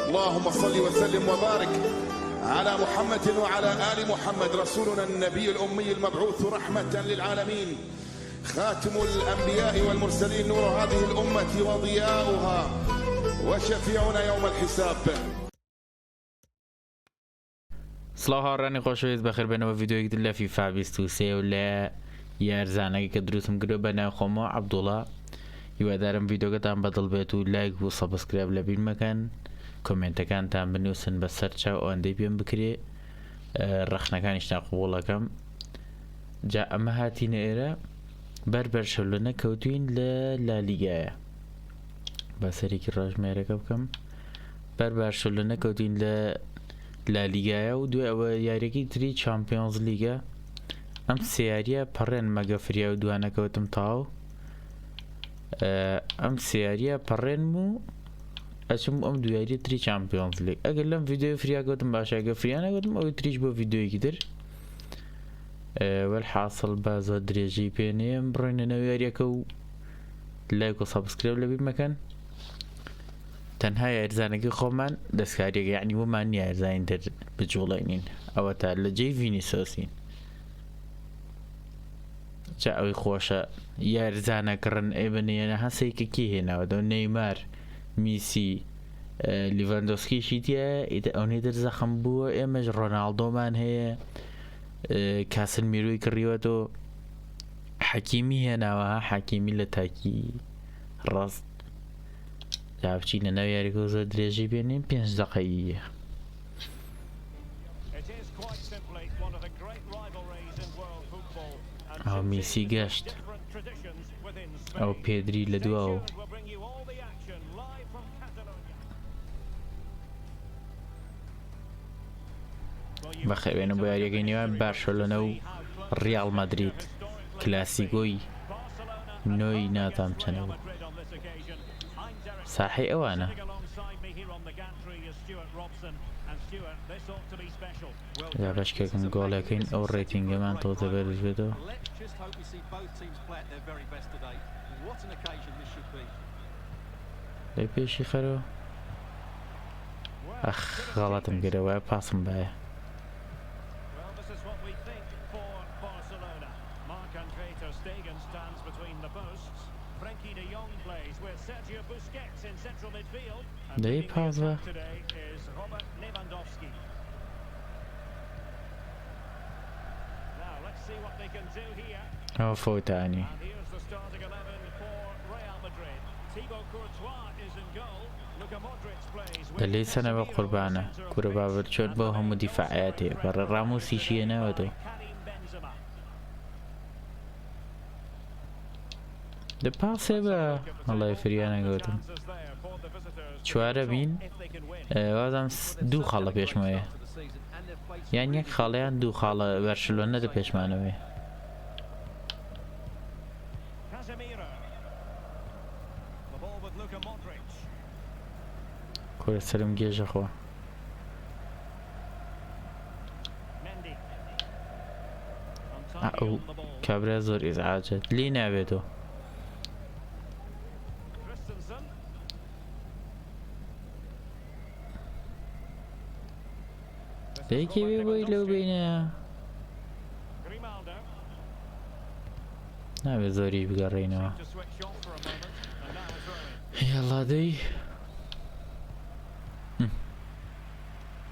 اللهم صل وسلم وبارك على محمد وعلى آل محمد رسولنا النبي الأمي المبعوث رحمة للعالمين خاتم الأنبياء والمرسلين نور هذه الأمة وضياؤها وشفيعنا يوم الحساب. سڵاو هاوڕێیانی خۆشەویست بەخێربێنەوە ڤیدیۆیەک لە FIFA23 و لە یارزانەکە کە دروستم کردو بە ناو خۆمەوە عەبدوڵڵا. هیوادارم ڤیدیۆکەتان بەدڵ بێت و لایک و سەبسکرایب لەبیرمەکەن، کۆمێنتەکانتان بنووسن بەسەر چاو ئەوەندەی پێم بکرێ، ڕەخنەکانیشتان قوبوڵەکەم. جا ئەمە هاتینە ئێرە بەربەر شەو نەکەوتوین لە لالیگایە. با سەرێکی ڕۆژمێرەکە بکەم. بەربەر شەو نەکەوتوین لە لالیگایە و دوێ ئەوە یاریەکی تری چامپیۆنز لیگە. ئەم سیاریە پەڕێن مەگەفریا و دوانەکەوتم تاو. ئەم سیاریە پەڕێنم و ئەچم ئەم دویاری تری چامپیۆنز لیگ. ئەگەر لەم ڤیدیۆی فریا گوتم باشە، ئەگەر فریا نەگوتم ئەوەی تریش بۆ ڤیدیۆیەکی تر. وەلحاصڵ با زۆر درێژەی پێ نێم، بڕۆینە نەو یاریەکە و لایک و سەبسکرایب لەبیرمەکەن. تەنها یارزانەکەی خۆمان دەستکاریەکە، یعنی وەمان یارزانین تر بجوڵێنین، ئەوە تا لە جێی ڤینیسۆسین. جا ئەوەی خۆشە یارزانەکڕن ئەی بنێنە هەسەیکە کی هێناوەدە نەیمار، میسی، لیڤاندۆسکیشی تایە، ئیتر ئەوەی تر زەخم بووە. ئێمەش ڕۆناڵدۆمان هەیە، کاسن میروی کڕیوەتەوە، حەکیمی هێناوە، حەکیمی لە تاکی ڕاست. جا بچینە ناو یاریەکە و زۆر درێژەی بێنین، 5 دەقەیە. ئەو میسی گەشت، ئەو پێدری لە دواوە. بەخێوێنە بۆ یاریەکەی نێوان بارسەلۆنە و ڕیاڵ مەدرید، کلاسیکۆی نۆی ناتام چەنەوە ساحەی ئەوانە. یا بەشکێکم گۆڵەکەین ئەو ڕێتینگەمان تۆزە بەرز بێتەوە. لە پێشی خەرەوە ئەخ غەڵەتم گرەوە، پاسم باە. دەی پاس بە ئەوە فۆتانی. دەلێ سەنەوە قوربانە کورە بابەت چۆن بۆ هەموو دیفاعەت هەیە، بەڕێ ڕامۆسیشی هێناوەتەوە. دە پاسێ بە هەڵای فریانە گەوتم. چوارە بین، وازم دوو خاڵە پێشمەوەیە، یان یەک خاڵەیان دوو خاڵە بەرشلۆنە دە پێشمانەوەی. کورە سەرم گێژەخەوە. ئەو کابرا زۆر ئیزعاجە، لی نابێتەوە. دەیەکێ بێ بۆی لەو بینە نابێت زۆری بگەڕێینەوە. هێڵادەی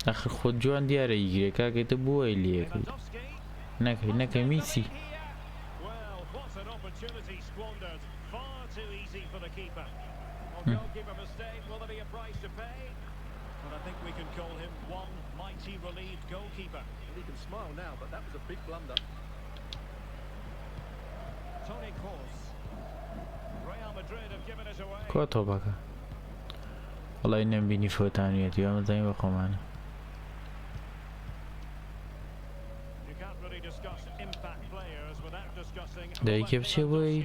ئەخر خۆت جوان دیارە یگرێ کاکەیتە بۆی لێکەی نەکەی نەکەی میسی. I think we can call him one mighty relieved goalkeeper. He can smile now, but that was a big blunder. Toni Kroos. Real Madrid have given it away. کۆتۆبەکە وەڵای نەمبینی فۆتانوێتی ئەمەزانی بە خۆمانە. دایکێ بچێ بۆی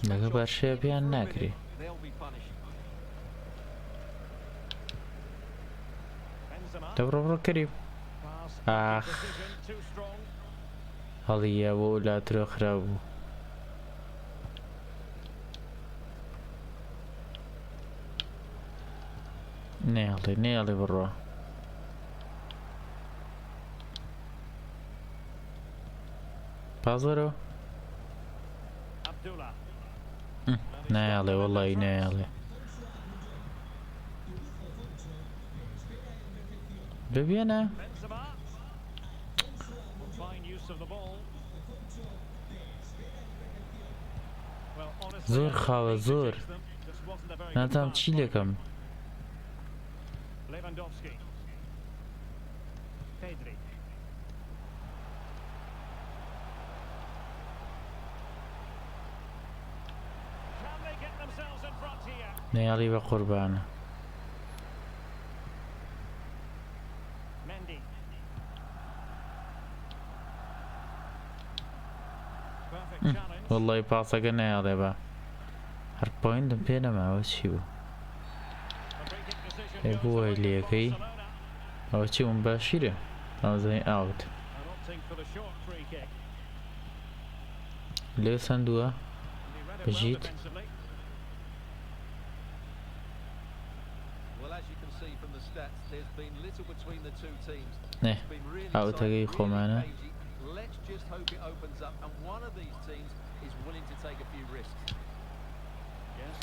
لەگە باشەیە پێیان ناکرێ. دەبڕۆ کەریم ئاخ هەڵیە بۆ لاترۆ خراپ بوو. نێڵێ بڕۆ پازەرەوە Abdullah. نایاڵێ وەڵی نایاڵێ ببێنە Benzema. Fine use of the ball. Well, honestly, زۆر خاوە زۆر this wasn't a very good ناتام pass. چی لەکەم Lewandowski. Pedri. Can they get themselves in front here? نەیاڵی بە قوربانە Mendy. Perfect challenge. وەڵی پاسەکە نەیاڵێ بە هەر پۆینتم پێ نەماوە چی بوو A free kick decision ێ goes بووە away to لێەکەی Barcelona. ئەوە چی ون باشیرە ئەوزای ئاوت And opting for the short free kick. لێ سندووە And he read it well Brigitte. defensively. Well, as you can see from the stats, there's been little between the two teams. نێ It's been really ئاوتەکەی tight, really خۆمانە cagey. Let's just hope it opens up, and one of these teams is willing to take a few risks. Yes,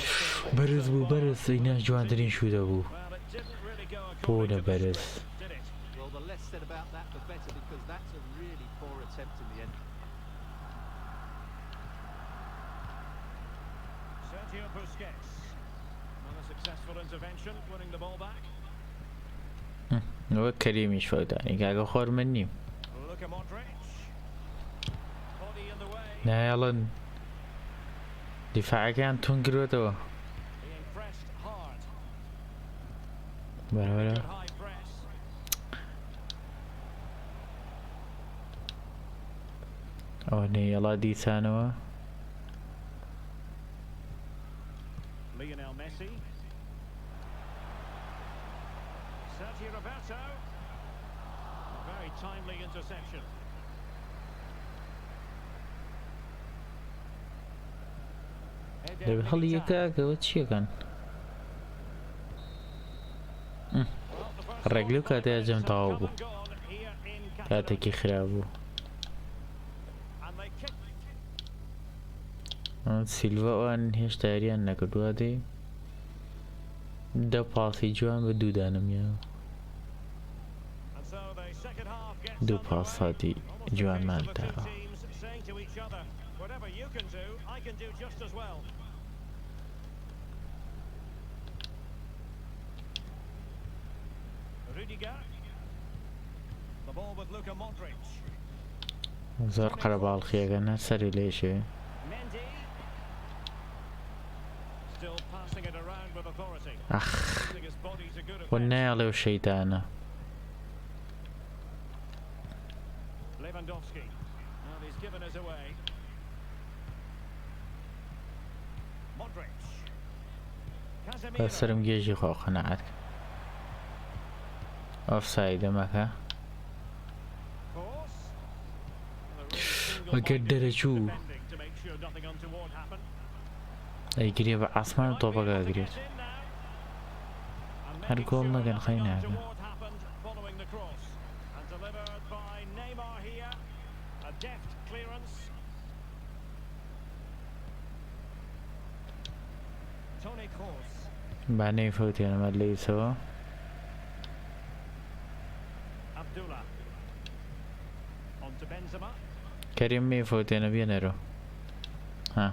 بەرز بوو بەرز ئینە جوانترین شوودە بوو well, it didn't really go بۆ according لە to the بەرز script, did it? Well, the less said about that, the better, because that's a really poor attempt in the end. Sergio Busquets. Another successful intervention, winning the ball back. وەک کەریمیش فەوتانی کاگە خۆر من نیم Luka Modric. Body in the way. نایەڵن دیفاعەکەیان تون کردوێتەوە Being pressed hard. بەرەبەرە Good high press. ئەوە نەیەڵا دیسانەوە Lionel Messi. Sergio Roberto. Very timely interception. دەبێت هەڵی یەکەکەوە چیەکەن ڕێگلی و کاتەیە جەم تەواو بوو کاتێکی خراب بوو سیلڤەوان هێشتا یاریان نەکردووە دێ دە پاسی جوان بە دوودانمیانە دوو پاساتی جوانمان تاوە The ball with Luka Modric. زۆر قەرەباڵخیەکەنە سەری لێشێ Mendy. Still passing it around with authority. ئەخ Using his body to good وە effect. نایەڵێ و شەیتانە Lewandowski. And he's given us away. Modric. Casemiro. بەسرم گێژی خۆ قەنەعەت ئۆفساید ئەمەکە Course. ئەگەر دەرەچوو Defending to make sure nothing untoward happened. ئەیگرێ بە ئاسمان و تۆپەکە ئەگرێت هەر گۆڵ نەگەن خەی ناکەن بانەی فەوتێنەمە لەیسەوە کەریم مێ فەوتێنە بێنەرەوە ها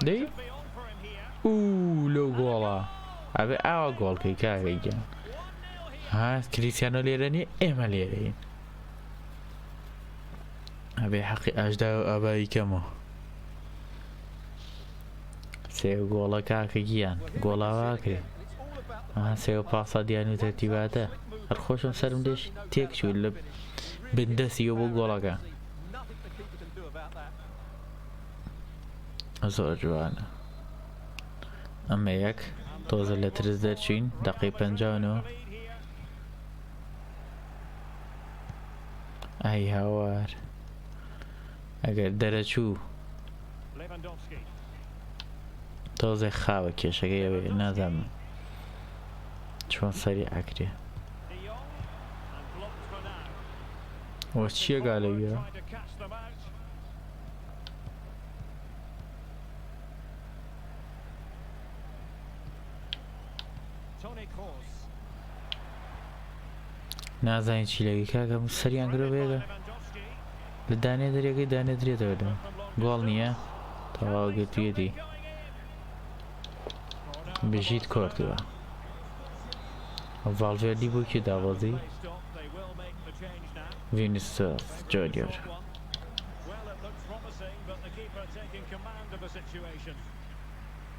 دەی ئوو لەو گۆڵە ئەبێ ئاوا گۆڵکەی کاکەیگەن ها کریستیانۆ لێرە نیە ئێمە لێرەین ئەبێ حەقی ئاشدا و ئابایی کەمەوە سێو گۆڵە کاکە گیان گۆڵاوا کرێ سێوە پاسا دیان و تەرتیباتە هەر خۆشم سەرم لێش تێک چوو لە بندەسیەوە بۆ گۆڵەکە زۆر جوانە ئەمە یەک تۆزە لە ترس دەرچوین دەقی 50ەوە ئای هاوار ئەگەر دەرەچوو تازە خاوە کێشەکەی ئەوێ نازانم چۆن سەری ئاکرێ وە چییە گالەویە نازانین چی لەگەی کاکەم سەریان کرۆ بێگە لە دانێ دەرێگەی دانێدرێتەوە دە گۆڵ نییە تەواو گرتوویەتی بژیت کۆرتووە ڤالڤێردی بوو کی داوازی ڤینیسیوس جۆنیۆر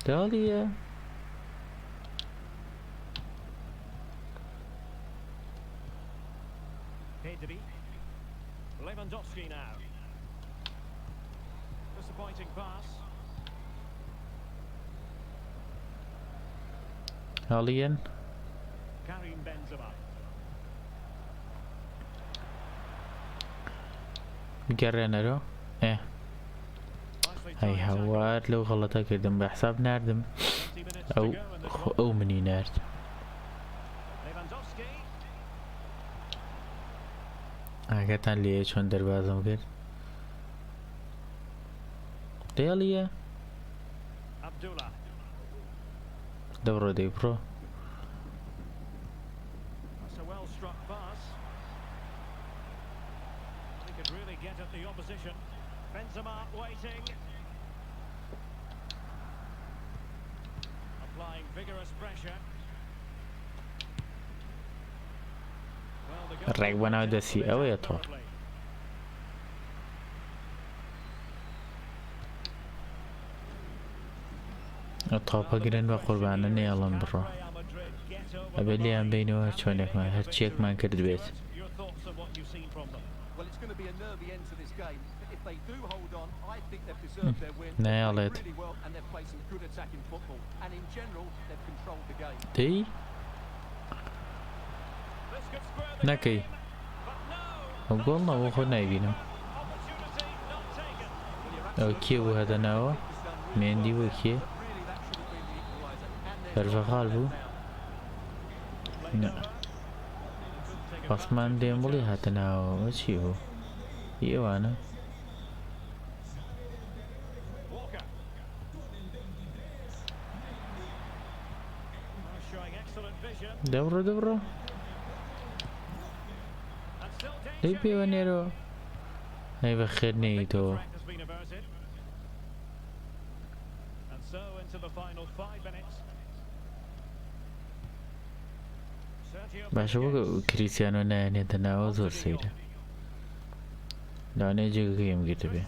داڵیە Lewandowski now. Disappointing pass. هاڵیەن Karim Benzema. گەڕێنەرۆ هەی هەوار لەو غەڵەتە کردم بە حساب ناردم ئەو منی نارد Lewandowski. ئاگاتان لێ چۆن دەربازم کرد دێڵیە Abdullah. دەبڕۆ دەی بڕۆ That's a well struck pass. He could really get at the opposition. Benzema waiting. Applying vigorous pressure. ڕێک بەناو دەسی ئەوەیە تۆ تاپە گرن بە قوربانە نێڵم بڕۆ ئەبێ لێیان بینەوە چۆنێکمان هەرچیەکمان کرد بێت نایاڵێت دەی نەکەی ئەو گۆڵ نەوە خۆ نایبینم ئەو کێ بوو هەدەناوە مێندی بوو کێ هەرڤەغاڵ بوو عوسمان دێمبڵی هاتەناوە چی بوو ئێوانە دەبڕۆ دەبڕۆ دەی پێوە نێرەوە هەی بە خێر نێیتەوە باشە بۆ کریستیانۆ نایەنێتە ناوە زۆر سەیرە لەوانەیە جێگەکەیم گرتە بێ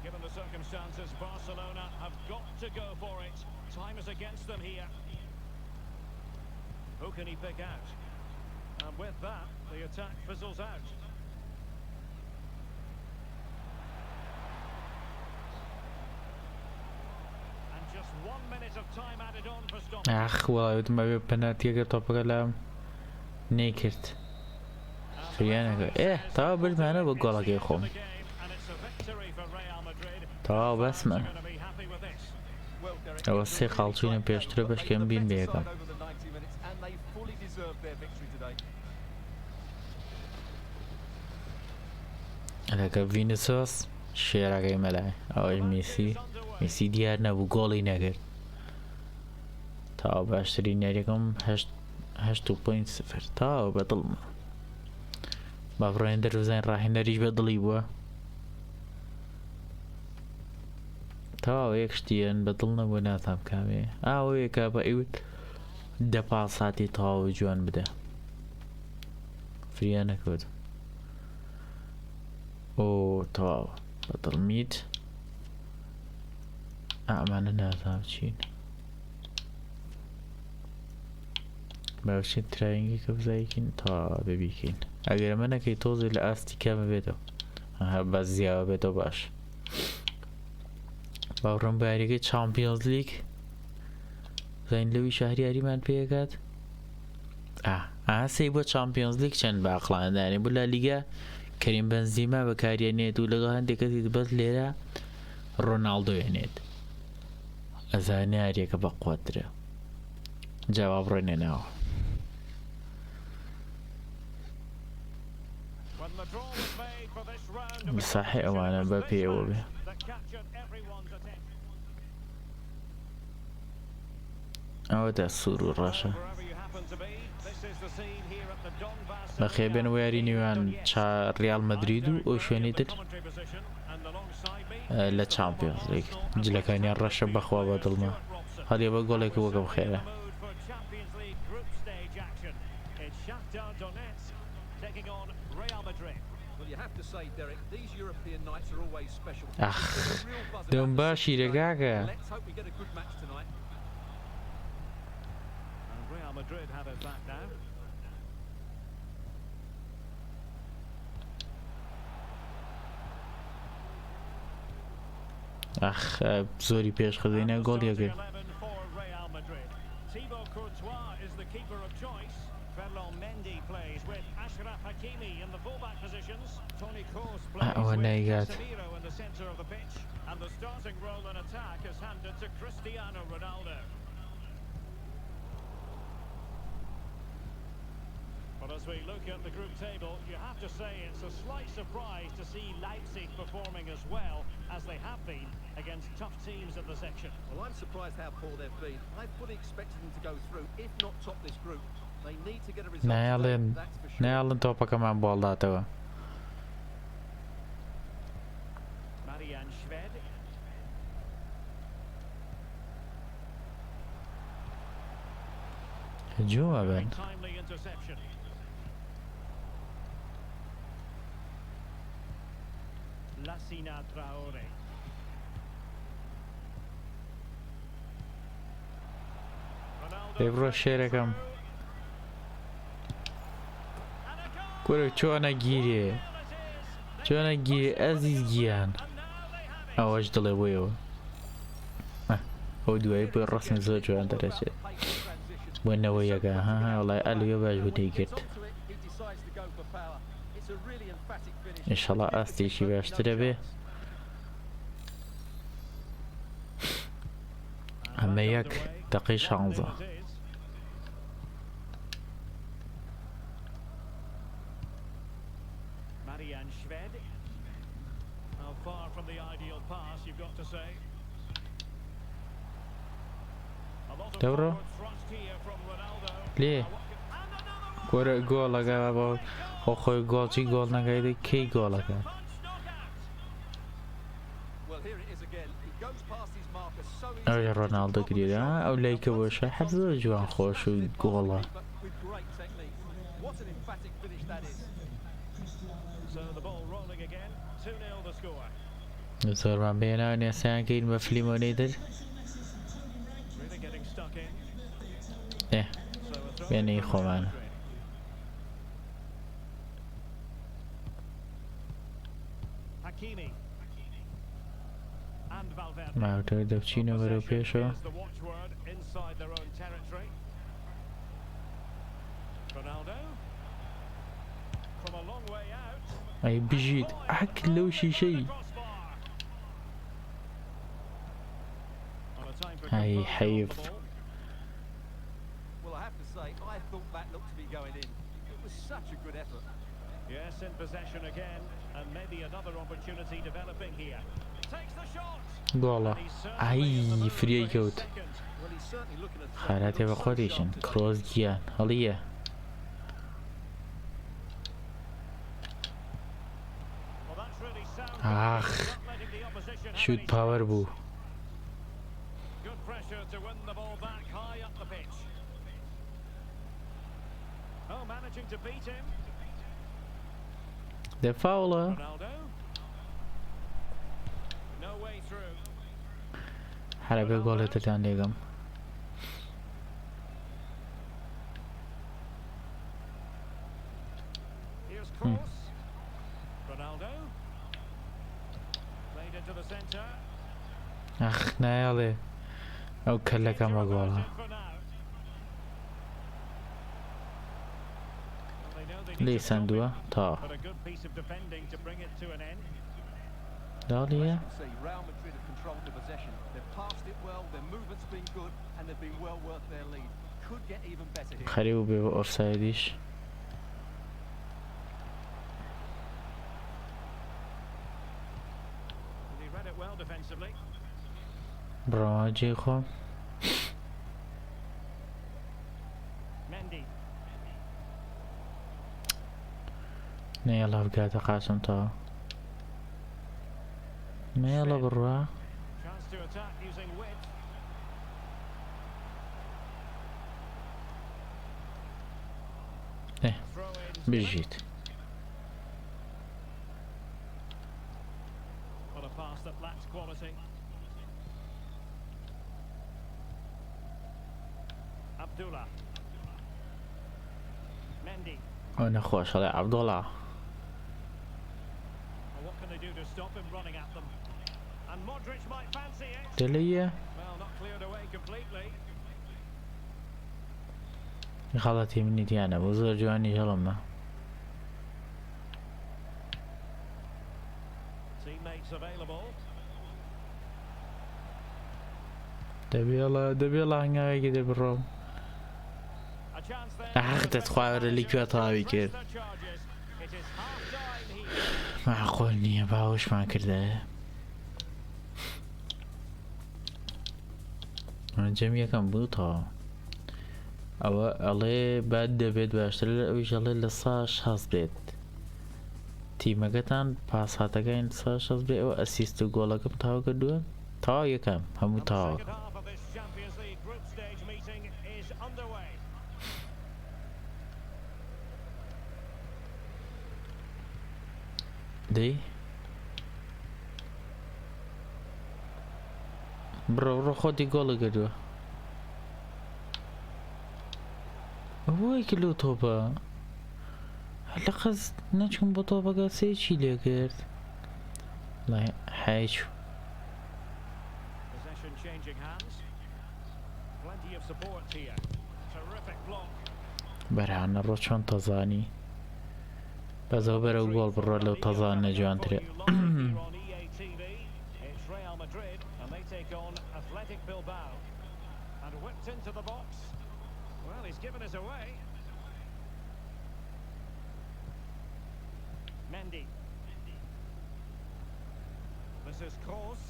Given the circumstances, Barcelona have got to go for it. Time is against them here. Who can he pick out? And with that, the attack fizzles out. And just 1 minute of time added on for stoppage. ئاخ وڵایەت مەوێ پەناتیەکە تۆپەکە لام نەیکرد فریانەکە تاوا بردمانە بە گۆڵەکەی خۆم تەواو بەسمە ئەوە سێ خاڵچوونە پێشترە بەشکەم بین بە یەکەم ئەلەکە ڤینیسیوس شێرەکەی مەلای ئەوەی میسی دیار نەبوو گۆڵی نەکرد تاوا باشترین یاریەکەم 8.0 تاوا بەدڵمە با بڕۆین دەروزین ڕاهێنەریش بەدڵی بووە تاوا یەک شتیان بەدڵ نەبووە نازانم کامێ ئاوەیەکە بە ئیوت دە پاساتی تەواو جوان بدە فریان نەکەوت ئۆ تەواو بەدڵمیت ئەمانە نازانم چین باوشین تراینگی کە بزایکین تەواو ببیکین ئەگەر ئەمە نەکەی تۆزی لە ئاستی کامە بێتەوە بە زیاوە بێتەوە باش باوڕم بە یاریەکەی چامپیۆنز لیگ زین لەوی شەهریاریمان پێکات ئاسی بۆ چامپیۆنز لیگ چەند باقڵاندانی بوو لە لیگە کەریم بەنزیما بەکاریانێت و لەگەڵ هەندێک کەسی بەس لێرە ڕۆناڵدۆ هێنێت ئەزانێ یاریەکە بە قووەترە جاواب ڕێنێناوە When the draw was made for this round of ساحێ ئەوانە بە پێوە بێ that captured everyone's attention. ئەوەدا سوور و ڕەشە Wherever you happen to be, this is the scene here at the Donbass. بە خێبێن و یاری نێوان ریال مەدرید و ئەو شوێنی تر Commentary position, and alongside me, لە چامپیۆنز لیگ جلەکانیان ڕەشە بەخوا بەدڵمە هەڵێ بە گۆڵێکی وەکەم خێرە mood for Champions League group stage action. It's Shakhtar Donetsk taking on Real Madrid. Well, you have to say, Derek, these European nights are always special. ئەخ There's a real buzz about دەم the باشی season. ڕێگاکە Let's hope we get a good match tonight. And Real Madrid have it back now. ئەخ زۆری پێشخەزینە گۆڵ یەکێ For Real Madrid. Thibaut Courtois is the keeper of choice. Ferland Mendy plays with Ashraf Hakimi in the fullback positions. Toni Kroos plays oh, with no, you got- Casemiro in the centre of the pitch. And the starting role in attack is handed to Cristiano Ronaldo. But as we look at the group table, you have to say it's a slight surprise to see Leipzig performing as well as they have been against tough teams in the section. Well, I'm surprised how poor they've been. I fully expected them to go through, if not top this group. They need to get a result نایڵێن today, that's for sure. نایڵێن تۆپەکەمان بۆڵداتەوە Marian Shved. هجوومە بن Timely interception. Lassina Traore. Ronaldo دەبڕۆ شێرەکەم گورە چۆنە گیرێ چۆنە گیرێ ئەزیز گیان ئەوەش دڵێ بۆیەوە ئەو دوایی بۆ ڕستن زۆر جوان دەرەچێت بۆنەوە یەکە ها وڵای ئەلوێ باش بوتەی کرد ئینشەڵا ئاستێکی باشترە بێ ئەمە یەک دەقەی 16 Marian Shved. How far from the ideal pass, you've got to say. A lot of Dobro. forward thrust here from Ronaldo. لێ And another one. گۆرە گۆڵەکە بۆ خۆی گۆڵچی گۆڵ نەکەیت کەی گۆڵەکە Punch knockout. Well, here it is again. He goes past his marker so ئەوێ easily. ڕۆناڵدۆ گریدا ئەو لایکە بۆشە حەز زۆر جوان خۆش و گۆڵە But with great technique. What an emphatic finish that is. So the ball rolling again. 2-0 the score. زۆرمان بێناو نێسایانکەین بە فلیمۆنەی تر Really getting stuck in. ئێ So a throw بێنەی for Real خۆمانە Madrid. Hakimi. And Valverde. ماوتەوە دەبچینە بەرەو پێشەوە Here's the watchword inside their own territory. Ronaldo. From a long way out. ئەی بژیت ئەک لەو شیشەی Crossbar. On a time for ئەی control حەیف of the ball. Well, I have to say, I thought that looked to be going in. It was such a good effort. Yes, in possession again, and maybe another opportunity developing here. Takes the shot. گۆڵە And he's certainly ئای in the mood فریای for his کەوت second. Well, he's certainly looking at خاراتێ بە خۆدیشن کرۆز گیان هەڵیە Well, that's really sound. Ach, Not letting the opposition have شوت any پاوەر بوو Good pressure to win the ball back high up the pitch. Oh, managing to beat him. دەفاوڵە Ronaldo. No way through. حرەبێ گۆڵێتتان لێگەم Here's Kroos. Ronaldo. Played into the centre. ئەخ نایەڵێ ئەو کەلەکەم بە گۆڵە For now. Well, they know they need لی to stop سندووە it, تا but a good piece of defending to bring it to an end. داڵیە You can see Real Madrid have controlled the possession. They've passed it well, their movement's been good, and they've been well worth their lead. Could get even better here. خەریو بێ بە ئۆفسایدیش And he read it well defensively. بڕەواجێ خۆم Mendy. نێڵە بگاتە قاسم تەوا نێڵە بڕوا Chance to attack using width. Throw in. بژیت What a pass that lacks quality. Abdullah. Mendy. ئەو نەخۆشەڵێ عەبدوڵڵا Well, what can they do to stop him running at them? And Modric might fancy it. دەلەیە Well, not cleared away completely. خەڵەتی منی دیانە بۆ زۆر جوانی هەڵمە Teammates available. دەبێڵە هەنگاوێکی دەبڕۆم A chance there. حەق دەتخوارە لیکوێ تەواوی کرد The charges. It is half time here. معقۆل نییە باوەشمان کردایە جەم یەکەم بووتەوە ئەوە ئەڵێ بعد دەبێت باشتر لە ئەویش ئەڵێ لە 160 بێت تیمەکەتان پاسهاتەکەین 160 بێ ئەوە ئەسیست و گۆڵەکەم تاوا کردووە تاوا یەکەم هەموو And the تاوا second half of this Champions League group stage meeting is underway. دەی بڕۆ خۆتی گۆڵە کردووە ئەوەی کلو تۆپە لە قەز نەچوون بۆ تۆپەکە سێکی لێ کرد لای حیچ Possession changing hands. Plenty of support here. Terrific block. بەرهانە ڕۆ چۆن تەزانی بەزەوە بەرەو گۆڵ بڕۆ لەو تەزان نەجوانترێ On EA TV, it's Real Madrid, and they take on Athletic Bilbao. And whipped into the box. Well, he's given us away. Mendy. This is Kroos.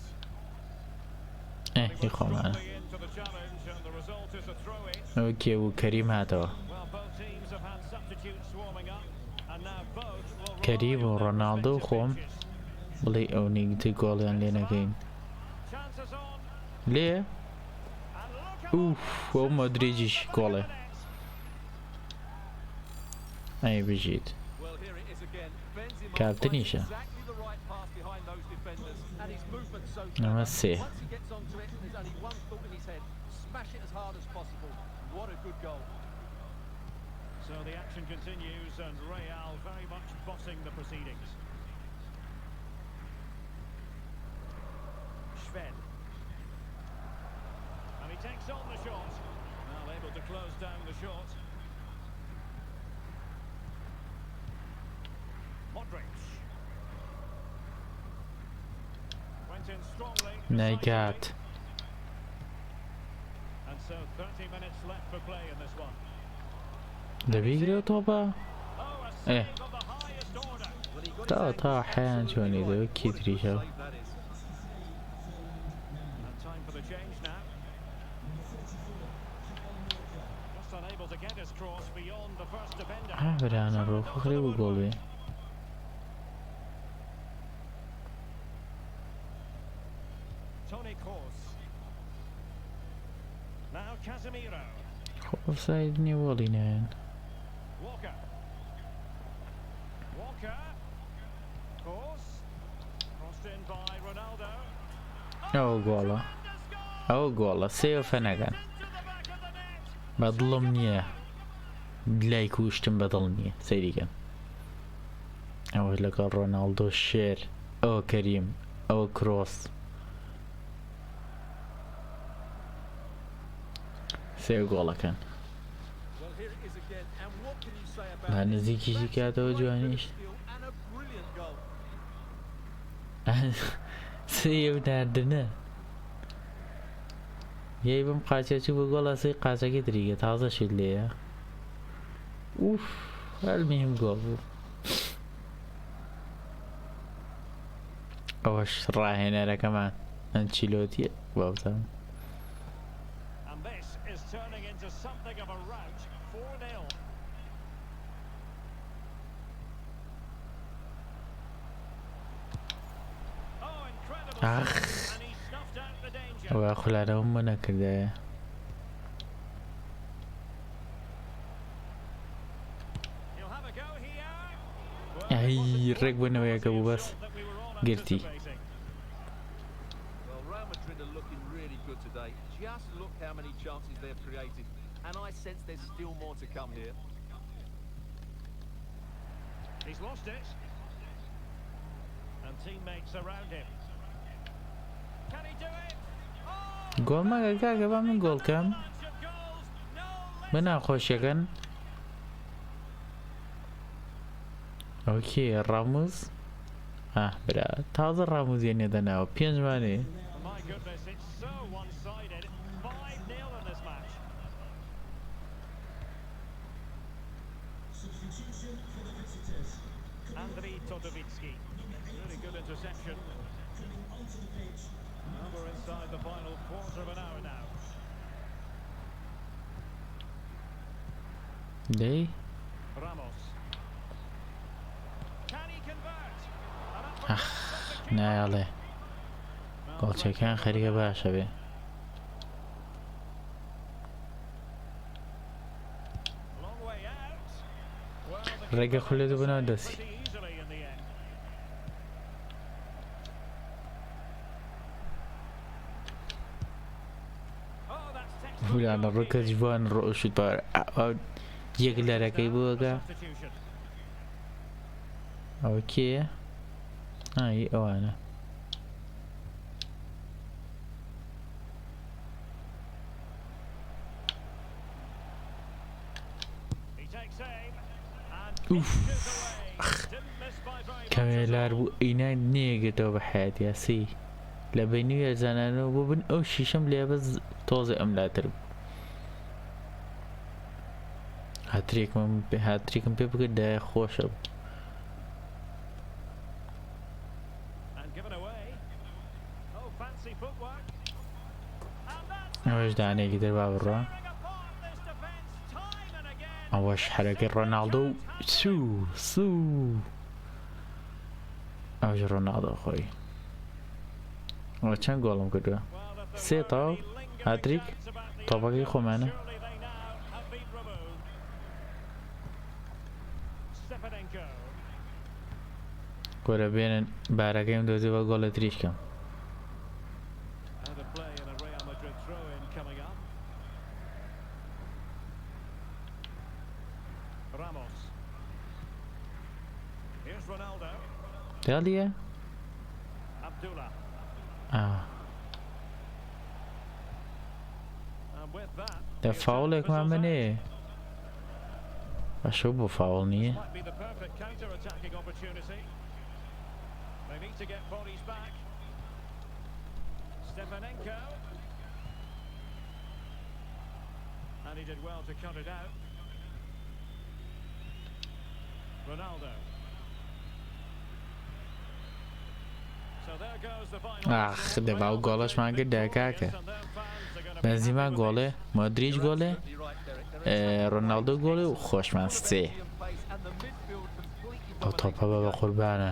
هی خۆمانە Strongly into the challenge, and the result is a throw-in. ئەوە کێبوو کەریم هاتەوە Well, both teams have had substitutes swarming up, and now both will کەریم و rely on their ڕۆناڵدۆ و respective خۆم benches. بڵێ ئەو نیگتی گۆڵیان لێ نەکەین Chances on, لێ and look at ئوف ئەو مۆدریجیش گۆڵێ ئەی بژیت Well, here it is again. Benzema Captain finds Isha. exactly the right pass behind those defenders, and his movement's so Number clever. six. Once he gets onto it, there's only one thought in his head: smash it as hard as possible. What a good goal. So the action continues, and Real very much bossing the proceedings. Sven. And he takes on the shot. Well, able to close down the shot. Modric. Went in strongly. نەیکات decisively. And so 30 minutes left for play in this one. دەبیگرێت تۆپە Oh, a Eh. save of the highest order. Well, he got تا his تا ankles حیان absolutely چۆنی right. دەوە کی تریشە Save that is. And time for the change now. Just unable to get his cross beyond the first defender. بەرانە ڕۆ خۆخرێ بۆ گۆڵ بێ Toni Kroos. Now Casemiro. ئۆفساید نییە وەڵی نایەن Walker. Walker. Kroos. Crossed in by Ronaldo. ئەوە گۆڵە ئەوە گۆڵە سێوە فەنەکەن Into the back of the net. بەدڵم نییە لای کوشتم بەدڵ نییە سەیریکەن ئەوە لەگەڵ ڕۆناڵدۆ شێر ئەوە کەریم ئەوە کرۆس سێ گۆڵەکەن Well, here it is again. And what can you say about با this? نزیکیشی کاتەوە Great جوانیش skill and a brilliant goal. سێ و ناردنە یەی بم قاچێکی بۆ گۆڵ ئەسەی قاچەکەی تریگە تازەشی لێیە ئوف هەلمیهم گۆڵ بوو ئەوەش ڕاهێنەرەکەمان ئەنچیلۆتیە باوتان And this is turning into something of a rout. 4-0. Oh, incredible. ئاخ And he snuffed out the danger. ئەوە خولارەوەم بۆ نەکردایە He'll have a go here. ئەی ڕێک بوونەوەیەکە بوو بەس گرتی Well, Real Madrid are looking really good today. Just look how many chances they've created. And I sense there's still more to come here. He's lost it. And teammates around him. Can he do it? Oh, گۆڵ مەگە کاکە با من گۆڵکەم bunch of goals. No بە ناخۆشیەکەن ئۆکێ ڕاموز برا تازە ڕاموزیێنێ دەناوە پێنجوانێ My goodness, it's so one-sided. 5-0 in this match. Andriy Todovitsky. Really good interception. And we're inside the final quarter of an hour now. دەی Ramos. Can he convert? ئەخ نایەڵێ گۆڵچەکان خەریکە باشە بێ Long way out. Well, the ڕێگە خولێت بنەوە دەسی pretty easily in the end. Oh, that's textbook هولانە ڕووکە جوان ڕۆشت بار یەک لەرەکەی بووەگە substitution. ئەوە کێیە ئای ئەوانە He takes aim and finishes away. Didn't miss by very much. کەمێلار بوو ئینای نێگێتەوە بە حیاتیاسی لە بینی وێزانانەوە بۆ بن ئەو شیشەم لێ بەس تۆزە ئەملاتر بوو هاتریکم پێ بکرد دای خۆشە بوو And given away. Oh, fancy footwork. And that's ئەوەش دانێکی دەر با بڕۆ tearing apart this defence time and again. ئەوەش حرەکەی ڕۆناڵدۆ و سوو ئەوش ڕۆناڵدۆ خۆی ئەوە چەند گۆڵم کردووە Well, if there سێ were تاو any lingering هاتریک doubts about the تۆپەکەی outcome, خۆمانە surely they now have been removed. Stepanenko. گۆرە بێنن بارەکەیم دۆزی بە گۆڵە تریشکەم Out of play and a Real Madrid throw-in coming up. Ramos. Here's Ronaldo. دڵیە Abdullah. And with that, دە فاوڵێکمان منێ بەشەو بۆ فاوڵ نییە might be the perfect counter-attacking opportunity. They need to get bodies back. Stepanenko. And he did well to cut it out. Ronaldo. So there goes the final. ئاخ دەبا و گۆڵەشمان کرد کاکە بەنزیما گۆڵێ مۆدریچ گۆڵێ ڕۆناڵدۆ گۆڵێ و خۆشمان سێ ئەو تۆپە بە بە قوربانە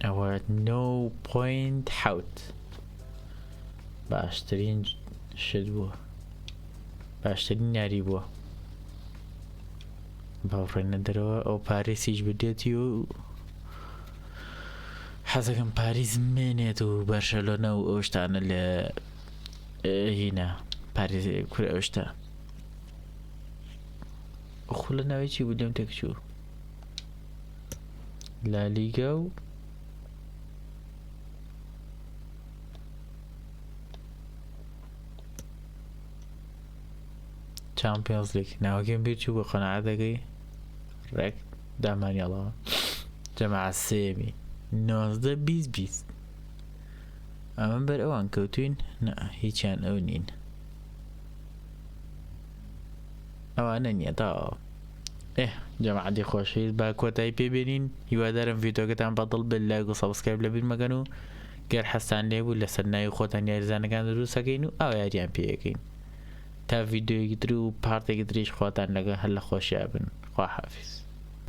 ئەوە 9.7 باشترین شت بووە باشترین یاری بووە باوڕێنە دەرەوە ئەو پارێسیش بدێتی و حەزەکەم پاریس مێنێت و بەرشەلۆنە و ئەو شتانە لە هینە پاریس کورە ئەو شتە خۆ لە ناوی چی بوو لەم تێکچوو لالیگا و چامپیۆنز لیگ ناوەکەم بیر چوو بە قەنەعەت دەکەی ڕێک دامانیاڵەوە جەماعە سێمی 19 20 ئەمە بەر ئەوان کەوتوین نە هیچیان ئەو نین ئەوانە نییە تاوە جەماعەتی خۆشەویست با کۆتایی پێبێنین هیوادارم ڤیدیۆکەتان بەدڵ بێت لایک و سەبسکرایب لەبیرمەکەن و گەر حەستان لێبوو لەسەر ناوی خۆتان یاریزانەکان دروستەکەین و ئەو یاریان پێەکەین تا ڤیدیۆیەکی تر و پارتێکی تریش خواتان لەگە هەر لە خۆشییا بن خوا حافیز